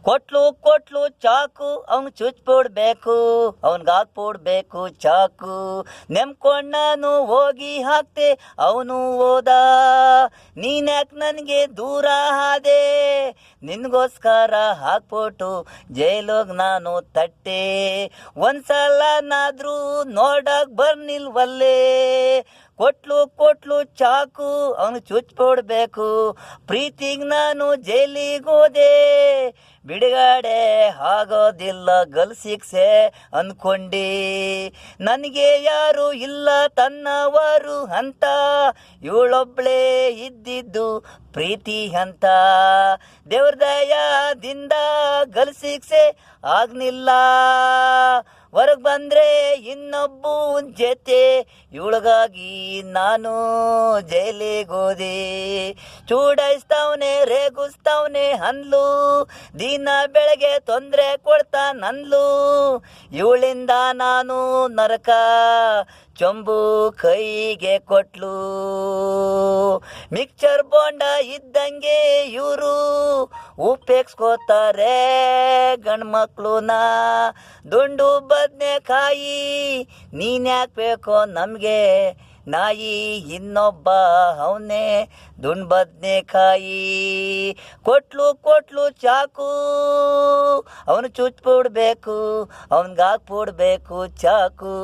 ಕೊಟ್ಲು ಚಾಕು ಅವ್ನು ಚುಚ್ಬಿಡ್ಬೇಕು, ಅವನ್ಗಾಕ್ಬಿಡ್ಬೇಕು ಚಾಕು. ನೆಮ್ಕೊಂಡ್ ನಾನು ಹೋಗಿ ಹಾಕ್ತೆ, ಅವನು ಹೋದ. ನೀನ್ಯಾಕೆ ನನಗೆ ದೂರ ಆದೆ, ನಿನ್ಗೋಸ್ಕರ ಹಾಕ್ಬಿಟ್ಟು ಜೈಲೋಗ್ ನಾನು ತಟ್ಟೆ. ಒಂದ್ಸಲನಾದ್ರೂ ನೋಡಕ್ ಬರ್ನಿಲ್ವಲ್ಲೇ. ಕೊಟ್ಲು ಚಾಕು ಅವನು ಚುಚ್ಬಿಡ್ಬೇಕು. ಪ್ರೀತಿಗೆ ನಾನು ಜೈಲಿಗೆ ಹೋದೆ, ಬಿಡುಗಡೆ ಆಗೋದಿಲ್ಲ ಗಲ್ ಶಿಕ್ಷೆ ಅಂದ್ಕೊಂಡಿ. ನನಗೆ ಯಾರು ಇಲ್ಲ ತನ್ನವರು ಅಂತ, ಇವಳೊಬ್ಳೇ ಇದ್ದಿದ್ದು ಪ್ರೀತಿ ಅಂತ. ದೇವ್ರ ದಯದಿಂದ ಗಲ್ ಶಿಕ್ಷೆ ಆಗ್ನಿಲ್ಲ, ಹೊರಗೆ ಬಂದ್ರೆ ಇನ್ನೊಬ್ಬ ಜೊತೆ. ಇವಳಿಗಾಗಿ ನಾನು ಜೈಲಿಗೆ ಹೋದೆ. ಚೂಡಾಯಿಸ್ತಾವನೆ ರೇಗಿಸ್ತಾವನೆ ಅಂದ್ಲು, ದಿನ ಬೆಳಗ್ಗೆ ತೊಂದರೆ ಕೊಡ್ತಾನಂದ್ಲು. ಇವಳಿಂದ ನಾನು ನರಕ ಚೊಂಬು ಕೈಗೆ ಕೊಟ್ಲು. ಮಿಕ್ಚರ್ ಬೋಂಡ ಇದ್ದಂಗೆ ಇವರು ಉಪೇಕ್ಷಿಸ್ಕೋತಾರೆ ಗಂಡ್ಮಕ್ಳುನ. ದುಂಡು ಬದನೆಕಾಯಿ ನೀನ್ಯಾಕೆ ಬೇಕೋ ನಮಗೆ ನಾಯಿ, ಇನ್ನೊಬ್ಬ ಅವನೇ ದುಂಡು ಬದನೆಕಾಯಿ. ಕೊಟ್ಲು ಚಾಕು ಅವನು ಚುಚ್ಬಿಡ್ಬೇಕು, ಅವನ್ಗಾಕ್ಬಿಡ್ಬೇಕು ಚಾಕು.